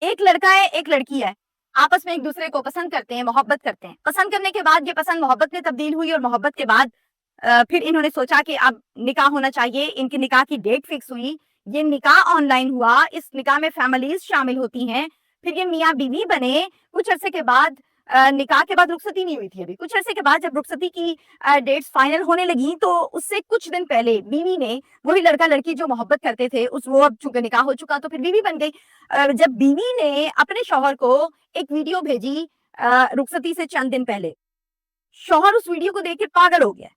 ایک لڑکا ہے ایک لڑکی ہے, آپس میں ایک دوسرے کو پسند کرتے ہیں, محبت کرتے ہیں. پسند کرنے کے بعد یہ پسند محبت میں تبدیل ہوئی, اور محبت کے بعد پھر انہوں نے سوچا کہ اب نکاح ہونا چاہیے. ان کی نکاح کی ڈیٹ فکس ہوئی, یہ نکاح آن لائن ہوا. اس نکاح میں فیملیز شامل ہوتی ہیں, پھر یہ میاں بیوی بنے. کچھ عرصے کے بعد, نکاح کے بعد رخصتی نہیں ہوئی تھی ابھی, کچھ عرصے کے بعد جب رخصتی کی ڈیٹس فائنل ہونے لگی تو اس سے کچھ دن پہلے بیوی نے, وہی لڑکا لڑکی جو محبت کرتے تھے, وہ اب چونکہ نکاح ہو چکا تو پھر بیوی بن گئی. جب بیوی نے اپنے شوہر کو ایک ویڈیو بھیجی رخصتی سے چند دن پہلے, شوہر اس ویڈیو کو دیکھ کے پاگل ہو گیا,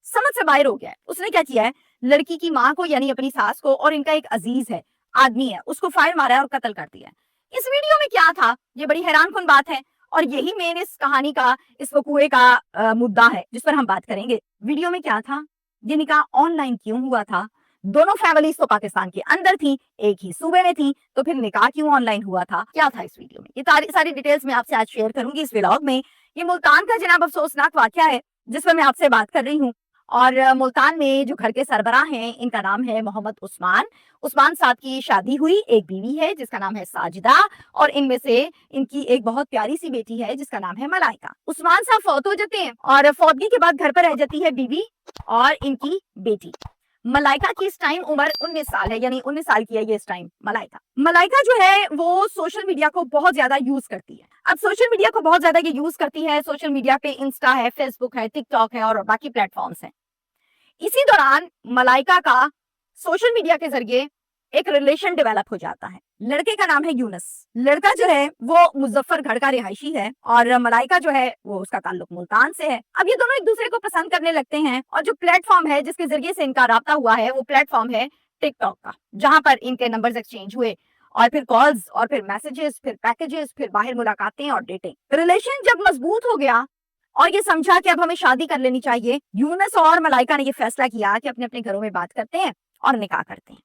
سمجھ سے باہر ہو گیا. اس نے کیا کیا ہے, لڑکی کی ماں کو یعنی اپنی ساس کو, اور ان کا ایک عزیز ہے آدمی ہے, اس کو فائر مارا ہے اور قتل کر دیا ہے. اس ویڈیو میں کیا تھا, یہ بڑی حیران کن بات ہے, اور یہی مین اس کہانی کا, اس وقوعے کا مدعا ہے جس پر ہم بات کریں گے. ویڈیو میں کیا تھا, یہ نکاح آن لائن کیوں ہوا تھا, دونوں فیملیز تو پاکستان کے اندر تھی, ایک ہی صوبے میں تھی, تو پھر نکاح کیوں آن لائن ہوا تھا, کیا تھا اس ویڈیو میں, یہ ساری ڈیٹیلز میں آپ سے آج شیئر کروں گی اس ولاگ میں. یہ ملتان کا جناب افسوسناک واقعہ ہے جس پر میں آپ سے بات کر رہی ہوں. اور ملتان میں جو گھر کے سربراہ ہیں, ان کا نام ہے محمد عثمان. عثمان صاحب کی شادی ہوئی, ایک بیوی ہے جس کا نام ہے ساجدہ, اور ان میں سے ان کی ایک بہت پیاری سی بیٹی ہے جس کا نام ہے ملائکہ. عثمان صاحب فوت ہو جاتے ہیں, اور فوتگی کے بعد گھر پر رہ جاتی ہے بیوی اور ان کی بیٹی. ملائکہ کی اس ٹائم عمر 19 سال ہے, یعنی 19 سال کی ہے یہ اس ٹائم ملائکہ جو ہے وہ سوشل میڈیا کو بہت زیادہ یوز کرتی ہے. اب سوشل میڈیا کو بہت زیادہ یہ یوز کرتی ہے, سوشل میڈیا پہ انسٹا ہے, فیس بک ہے, ٹک ٹاک ہے, اور باقی پلیٹ فارمز ہیں. اسی دوران ملائکہ کا سوشل میڈیا کے ذریعے ایک ریلیشن ڈیولپ ہو جاتا ہے. لڑکے کا نام ہے یونس. لڑکا جو ہے وہ مظفر گڑھ کا رہائشی ہے, اور ملائکہ جو ہے وہ اس کا تعلق ملتان سے ہے. اب یہ دونوں ایک دوسرے کو پسند کرنے لگتے ہیں, اور جو پلیٹ فارم ہے جس کے ذریعے سے ان کا رابطہ ہوا ہے, وہ پلیٹ فارم ہے ٹک ٹاک کا, جہاں پر ان کے نمبرز ایکسچینج ہوئے, اور پھر کالز, اور پھر میسجز, پھر پیکجز, پھر باہر ملاقاتیں اور ڈیٹنگ. ریلیشن جب مضبوط ہو گیا اور یہ سمجھا کہ اب ہمیں شادی کر لینی چاہیے, یونس اور ملائکہ نے یہ فیصلہ کیا کہ اپنے اپنے گھروں میں بات کرتے ہیں اور نکاح کرتے ہیں.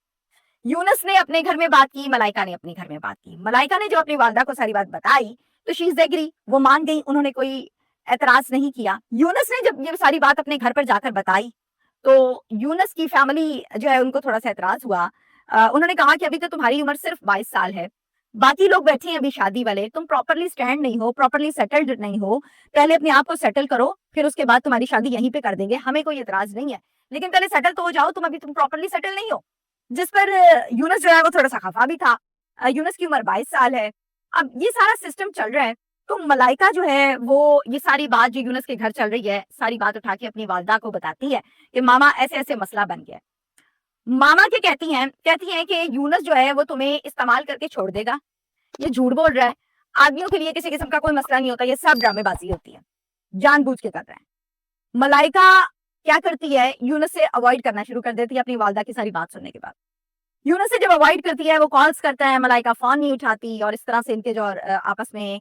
یونس نے اپنے گھر میں بات کی, ملائکہ نے اپنے گھر میں بات کی. ملائکہ نے جو اپنی والدہ کو ساری بات بتائی تو شی از ایگری, وہ مان گئی, انہوں نے کوئی اعتراض نہیں کیا. یونس نے جب یہ ساری بات اپنے گھر پر جا کر بتائی تو یونس کی فیملی جو ہے ان کو تھوڑا سا اعتراض ہوا. انہوں نے کہا کہ ابھی تو تمہاری عمر صرف 22 سال ہے, باقی لوگ بیٹھے ہیں ابھی شادی والے, تم پراپرلی سٹینڈ نہیں ہو, پراپرلی سیٹلڈ نہیں ہو, پہلے اپنے آپ کو سیٹل کرو, پھر اس کے بعد تمہاری شادی یہیں پہ کر دیں گے, ہمیں کوئی اعتراض نہیں ہے, لیکن پہلے سیٹل تو ہو جاؤ, تم پراپرلی سیٹل نہیں ہو. جس پر یونس جو ہے وہ تھوڑا سا خفا بھی تھا. یونس کی عمر 22 سال ہے. اب یہ سارا سسٹم چل رہا ہے, تو ملائکہ جو ہے وہ یہ ساری بات جو یونس کے گھر چل رہی ہے, ساری بات اٹھا کے اپنی والدہ کو بتاتی ہے کہ ماما ایسے ایسے مسئلہ بن گیا. ماما کیا کہتی ہیں کہ یونس جو ہے وہ تمہیں استعمال کر کے چھوڑ دے گا, یہ جھوٹ بول رہا ہے, آدمیوں کے لیے کسی قسم کا کوئی مسئلہ نہیں ہوتا, یہ سب ڈرامے بازی ہوتی ہے, جان بوجھ کے کر رہا ہے. ملائکہ کیا کرتی ہے, یونس سے اوائڈ کرنا شروع کر دیتی ہے اپنی والدہ کی ساری بات سننے کے بعد. یونس سے جب اوائڈ کرتی ہے, وہ کالز کرتا ہے, ملائکہ فون نہیں اٹھاتی, اور اس طرح سے ان کے جو آپس میں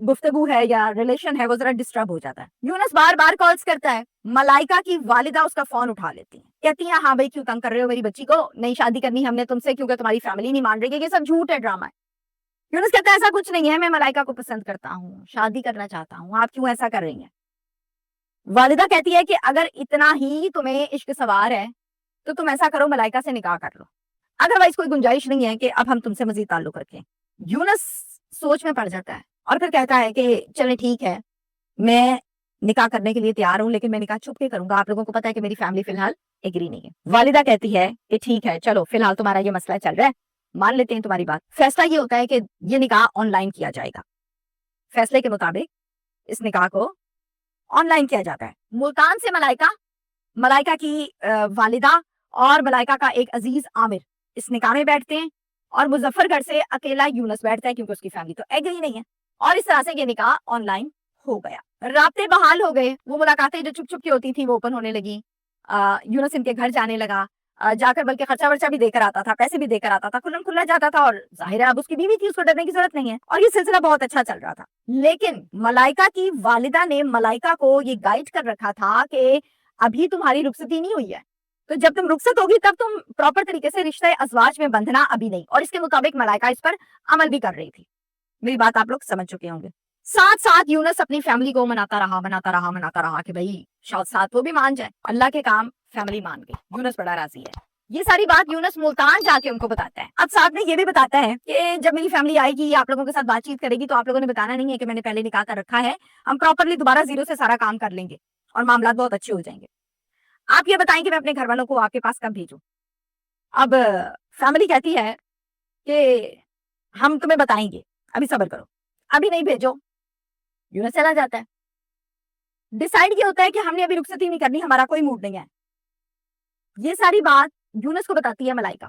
گفتگو ہے یا ریلیشن ہے وہ ذرا ڈسٹرب ہو جاتا ہے. یونس بار بار کالز کرتا ہے, ملائکہ کی والدہ اس کا فون اٹھا لیتی ہیں, کہتی ہیں ہاں بھائی کیوں تنگ کر رہے ہو میری بچی کو, نہیں شادی کرنی ہم نے تم سے کیونکہ تمہاری فیملی نہیں مان رہی ہے, یہ سب جھوٹ ہے, ڈرامہ ہے. یونس کہتا ہے ایسا کچھ نہیں ہے, میں ملائکہ کو پسند کرتا ہوں, شادی کرنا چاہتا ہوں, آپ کیوں ایسا کر رہی ہیں. والدہ کہتی ہے کہ اگر اتنا ہی تمہیں عشق سوار ہے تو تم ایسا کرو, ملائکہ سے نکاح کر لو, ادروائز کوئی گنجائش نہیں ہے کہ اب ہم تم سے مزید تعلق رکھیں. یونس سوچ میں پڑ جاتا ہے اور پھر کہتا ہے کہ چلے ٹھیک ہے, میں نکاح کرنے کے لیے تیار ہوں, لیکن میں نکاح چھپ کے کروں گا, آپ لوگوں کو پتا ہے کہ میری فیملی فی الحال ایگری نہیں ہے. والدہ کہتی ہے کہ ٹھیک ہے, چلو فی الحال تمہارا یہ مسئلہ چل رہا ہے, مان لیتے ہیں تمہاری بات. فیصلہ یہ ہوتا ہے کہ یہ نکاح آن لائن کیا جائے گا. فیصلے کے مطابق اس نکاح کو آن لائن کیا جاتا ہے. ملتان سے ملائکہ کی والدہ اور ملائکہ کا ایک عزیز عامر اس نکاح میں بیٹھتے ہیں, اور مظفر گڑھ سے اکیلا یونس بیٹھتا ہے کیونکہ اس کی فیملی تو ایگری نہیں ہے, اور اس طرح سے یہ نکاح آن لائن ہو گیا. رابطے بحال ہو گئے, وہ ملاقاتیں جو چھپ چھپ کی ہوتی تھیں وہ اوپن ہونے لگی. یونس ان کے گھر جانے لگا, جا کر بلکہ خرچہ ورچہ بھی دے کر آتا تھا, پیسے بھی دے کر آتا تھا, کھلم کھلا جاتا تھا, اور ظاہر ہے اب اس کی بیوی تھی, اس کو ڈرنے کی ضرورت نہیں ہے, اور یہ سلسلہ بہت اچھا چل رہا تھا. لیکن ملائکہ کی والدہ نے ملائکہ کو یہ گائیڈ کر رکھا تھا کہ ابھی تمہاری رخصتی نہیں ہوئی ہے, تو جب تم رخصت ہوگی تب تم پراپر طریقے سے رشتہ ازواج میں بندھنا, ابھی نہیں. اور اس کے مطابق ملائکہ اس پر عمل بھی کر رہی تھی. میری بات آپ لوگ سمجھ چکے ہوں گے. ساتھ ساتھ یونس اپنی فیملی کو مناتا رہا کہ بھائی ساتھ وہ بھی مان جائے. اللہ کے کام فیملی مان گئی, یونس بڑا راضی ہے. یہ ساری بات یونس ملتان جا کے ان کو بتاتا ہے. اب ساتھ میں یہ بھی بتاتا ہے کہ جب میری فیملی آئے گی آپ لوگوں کے ساتھ بات چیت کرے گی تو آپ لوگوں نے بتانا نہیں ہے کہ میں نے پہلے نکاح کر رکھا ہے, ہم پراپرلی دوبارہ زیرو سے سارا کام کر لیں گے اور معاملات بہت اچھے ہو جائیں گے. آپ یہ بتائیں کہ میں اپنے گھر والوں کو آپ کے پاس کب بھیجوں. اب فیملی کہتی ہے کہ ہم تمہیں بتائیں گے, ابھی صبر کرو, ابھی نہیں بھیجو. یونس چلا جاتا ہے. ڈیسائیڈ یہ ہوتا ہے کہ ہم نے ابھی رخصتی نہیں کرنی, ہمارا کوئی موڈ نہیں ہے. یہ ساری بات یونس کو بتاتی ہے ملائکہ.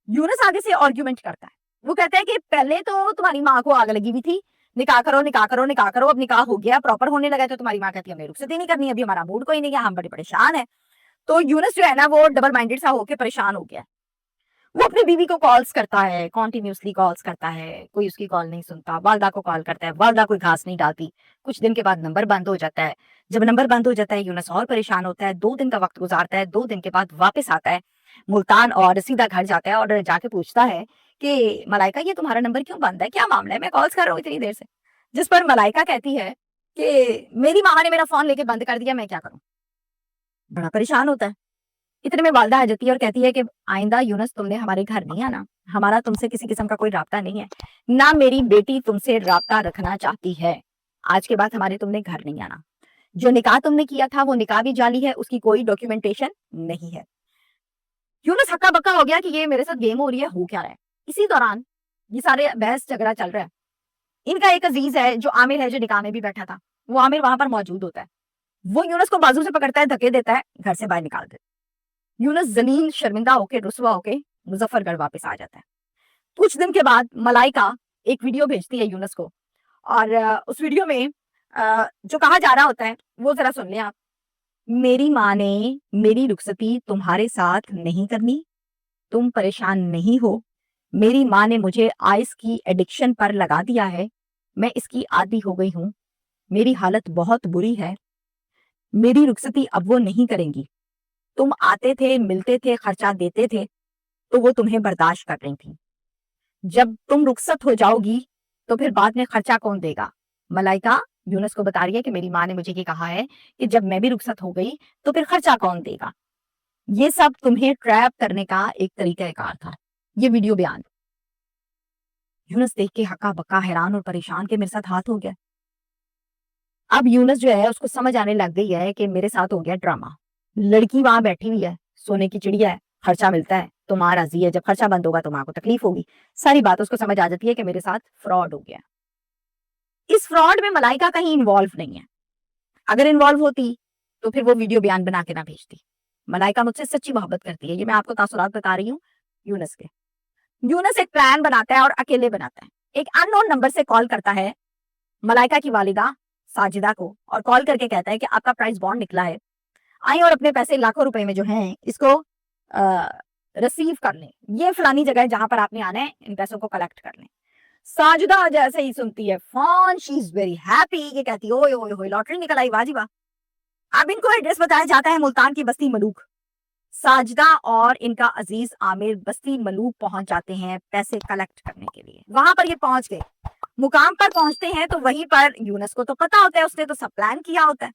یونس آگے سے آرگیومنٹ کرتا ہے, وہ کہتا ہے کہ پہلے تو تمہاری ماں کو آگ لگی ہوئی تھی, نکاح کرو نکاح کرو نکاح کرو, اب نکاح ہو گیا پراپر ہونے لگا تو تمہاری ماں کہتی ہے ہمیں رخصتی نہیں کرنی, ابھی ہمارا موڈ کوئی نہیں ہے, ہم بڑے پریشان ہیں. تو یونس جو ہے نا وہ ڈبل مائنڈیڈ سا ہو کے پریشان ہو گیا. وہ اپنی بیوی کو کالز کرتا ہے, کنٹینیوسلی کالز کرتا ہے, کوئی اس کی کال نہیں سنتا. والدہ کو کال کرتا ہے, والدہ کوئی گھاس نہیں ڈالتی. کچھ دن کے بعد نمبر بند ہو جاتا ہے. جب نمبر بند ہو جاتا ہے یونس اور پریشان ہوتا ہے. 2 دن کا وقت گزارتا ہے, 2 دن کے بعد واپس آتا ہے ملتان اور سیدھا گھر جاتا ہے اور جا کے پوچھتا ہے کہ ملائکہ یہ تمہارا نمبر کیوں بند ہے, کیا معاملہ ہے, میں کالز کر رہا ہوں اتنی دیر سے. جس پر ملائکہ کہتی ہے کہ میری ماما نے میرا فون لے کے بند کر دیا, میں کیا کروں. بڑا پریشان ہوتا ہے. اتنے میں والدہ آ جاتی ہے اور کہتی ہے کہ آئندہ یونس تم نے ہمارے گھر نہیں آنا, ہمارا تم سے کسی قسم کا کوئی رابطہ نہیں ہے, نہ میری بیٹی تم سے رابطہ رکھنا چاہتی ہے. آج کے بعد ہمارے تم نے گھر نہیں آنا. جو نکاح تم نے کیا تھا وہ نکاح بھی جعلی ہے, اس کی کوئی ڈاکیومنٹیشن نہیں ہے. یونس ہکا بکا ہو گیا کہ یہ میرے ساتھ گیم ہو رہی ہے, ہو کیا رہا ہے. اسی دوران یہ سارے بحث جھگڑا چل رہا ہے. ان کا ایک عزیز ہے جو عامر ہے, جو نکاح میں بھی بیٹھا تھا, وہ عامر وہاں پر موجود ہوتا ہے. وہ یونس کو بازو سے پکڑتا ہے, دھکے دیتا ہے, گھر سے باہر نکال دیتا ہے. یونس ذلیل شرمندہ ہو کے رسوا ہو کے مظفر گڑھ واپس آ جاتا ہے. کچھ دن کے بعد ملائکہ ایک ویڈیو بھیجتی ہے یونس کو, اور اس ویڈیو میں جو کہا جا رہا ہوتا ہے وہ ذرا سن لیں آپ. میری ماں نے میری رخصتی تمہارے ساتھ نہیں کرنی, تم پریشان نہیں ہو. میری ماں نے مجھے آئس کی ایڈکشن پر لگا دیا ہے, میں اس کی عادی ہو گئی ہوں, میری حالت بہت بری ہے. میری رخصتی اب وہ نہیں کریں گی. تم آتے تھے, ملتے تھے, خرچہ دیتے تھے تو وہ تمہیں برداشت کر رہی تھی. جب تم رخصت ہو جاؤ گی تو پھر بعد میں خرچہ کون دے گا. ملائکہ یونس کو بتا رہی ہے کہ میری ماں نے مجھے یہ کہا ہے کہ جب میں بھی رخصت ہو گئی تو پھر خرچہ کون دے گا. یہ سب تمہیں ٹریپ کرنے کا ایک طریقہ کار تھا. یہ ویڈیو بیان. یونس دیکھ کے ہکا بکا حیران اور پریشان کہ میرے ساتھ ہاتھ ہو گیا. اب یونس جو ہے اس کو سمجھ آنے لگ گئی ہے کہ میرے ساتھ ہو گیا ڈرامہ. لڑکی وہاں بیٹھی ہوئی ہے, سونے کی چڑیا ہے, خرچہ ملتا ہے تو ماں راضی ہے, جب خرچہ بند ہوگا تو ماں کو تکلیف ہوگی. ساری بات اس کو سمجھ آ جاتی ہے کہ میرے ساتھ فراڈ ہو گیا. اس فراڈ میں ملائکہ کہیں انوالو نہیں ہے. اگر انوالو ہوتی تو پھر وہ ویڈیو بیان بنا کے نہ بھیجتی. ملائکہ مجھ سے سچی محبت کرتی ہے, یہ میں آپ کو تاثرات بتا رہی ہوں یونس کے. یونس ایک پلان بناتا ہے اور اکیلے بناتا ہے. ایک ان نون نمبر سے کال کرتا ہے ملائکہ کی والدہ ساجدہ کو, اور کال کر کے کہتا ہے کہ آپ کا پرائز بانڈ نکلا ہے, آئیں اور اپنے پیسے لاکھوں روپے میں جو ہیں اس کو ریسیو کر لیں. یہ فلانی جگہ ہے جہاں پر آپ نے آنا ہے, ان پیسوں کو کلیکٹ کر لیں. ساجدہ جیسے ہی سنتی ہے phone, she is very happy. یہ کہتی ہے اوئے اوئے ہوئے لاٹری نکل آئی, واہ جی واہ. اب ان کو ایڈریس بتایا جاتا ہے ملتان کی بستی ملوک. ساجدہ اور ان کا عزیز عامر بستی ملوک پہنچ جاتے ہیں پیسے کلیکٹ کرنے کے لیے. وہاں پر یہ پہنچ گئے, مقام پر پہنچتے ہیں تو وہیں پر یونس کو تو پتا ہوتا ہے, اس نے تو سب پلان کیا ہوتا ہے.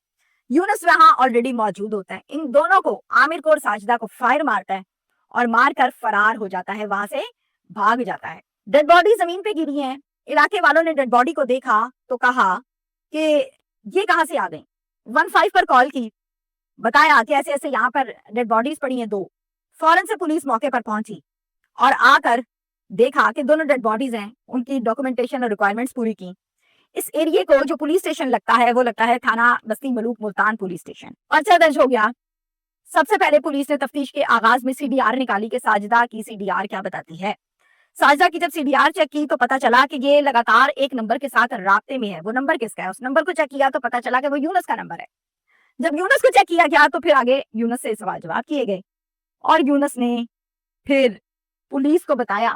یونس وہاں آلریڈی موجود ہوتا ہے. ان دونوں کو, عامر کو اور ساجدہ کو, فائر مارتا ہے اور مار کر فرار ہو جاتا ہے, وہاں سے بھاگ جاتا ہے. ڈیڈ باڈی زمین پہ گری ہیں. علاقے والوں نے ڈیڈ باڈی کو دیکھا تو کہا کہ یہ کہاں سے آ گئی. 15 پر کال کی, بتایا کہ ایسے ایسے یہاں پر ڈیڈ باڈیز پڑی ہیں 2. فوراً سے پولیس موقع پر پہنچی اور آ کر دیکھا کہ دونوں ڈیڈ باڈیز ہیں, ان کی ڈاکومنٹیشن اور ریکوائرمنٹس پوری کی. اس ایریے کو جو پولیس اسٹیشن لگتا ہے وہ لگتا ہے تھانہ بستی ملوک ملتان پولیس اسٹیشن. پرچہ درج ہو گیا. سب سے پہلے پولیس نے تفتیش کے آغاز میں سی ڈی آر نکالی کہ ساجدہ کی سی ڈی آر کیا بتاتی ہے. ساجدہ کی جب سی ڈی آر چیک کی تو پتا چلا کہ یہ لگاتار ایک نمبر کے ساتھ رابطے میں ہے. وہ نمبر کس کا ہے, اس نمبر کو چیک کیا تو پتا چلا کہ وہ یونس کا نمبر ہے. جب یونس کو چیک کیا گیا تو پھر آگے یونس سے سوال جواب کیے گئے, اور یونس نے پھر پولیس کو بتایا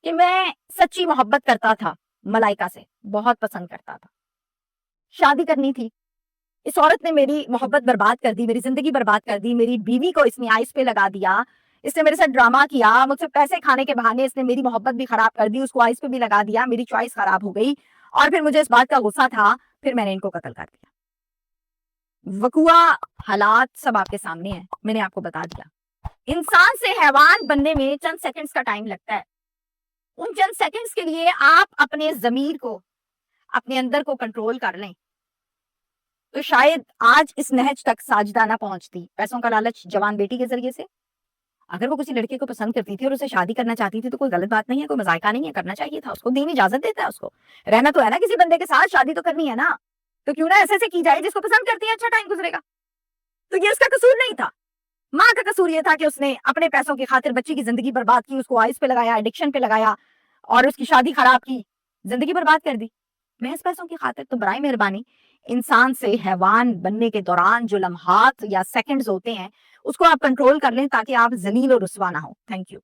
کہ میں سچی محبت کرتا تھا ملائکہ سے, بہت پسند کرتا تھا, شادی کرنی تھی. اس عورت نے میری محبت برباد کر دی, میری زندگی برباد کر دی. میری بیوی کو اس نے آئس پہ لگا دیا, اس نے میرے ساتھ ڈرامہ کیا, مجھ سے پیسے کھانے کے بہانے اس نے میری محبت بھی خراب کر دی, اس کو آئس پہ بھی لگا دیا, میری چوائس خراب ہو گئی, اور پھر مجھے اس بات کا غصہ تھا, پھر میں نے ان کو قتل کر دیا. وقوع حالات سب آپ کے سامنے ہیں, میں نے آپ کو بتا دیا. انسان سے حیوان بننے میں چند سیکنڈز کا ٹائم لگتا ہے. ان چند سیکنڈز کے لیے آپ اپنے ضمیر کو اپنے اندر کو کنٹرول کر لیں تو شاید آج اس نہج تک ساجدہ نہ پہنچتی. پیسوں کا لالچ جوان بیٹی کے ذریعے سے. اگر وہ کسی لڑکے کو پسند کرتی تھی اور اسے شادی کرنا چاہتی تھی تو کوئی غلط بات نہیں ہے, کوئی مذائقہ نہیں ہے, کرنا چاہیے تھا اس کو. دین اجازت دیتا ہے اس کو رہنا تو ہے نا کسی بندے کے ساتھ, شادی تو کرنی ہے نا. تو کیوں نہ ایسے کی جائے جس کو پسند کرتی ہے, اچھا ٹائم گزرے گا. تو یہ اس کا قصور نہیں تھا. ماں کا قصور یہ تھا کہ اس نے اپنے پیسوں کی خاطر بچی کی زندگی برباد کی, اس کو آئس پہ لگایا, ایڈکشن پہ لگایا اور اس کی شادی خراب کی, زندگی برباد کر دی محض پیسوں کی خاطر. تو برائے مہربانی انسان سے حیوان بننے کے دوران جو لمحات یا سیکنڈز ہوتے ہیں اس کو آپ کنٹرول کر لیں تاکہ آپ ذلیل و رسوا نہ ہو. Thank you.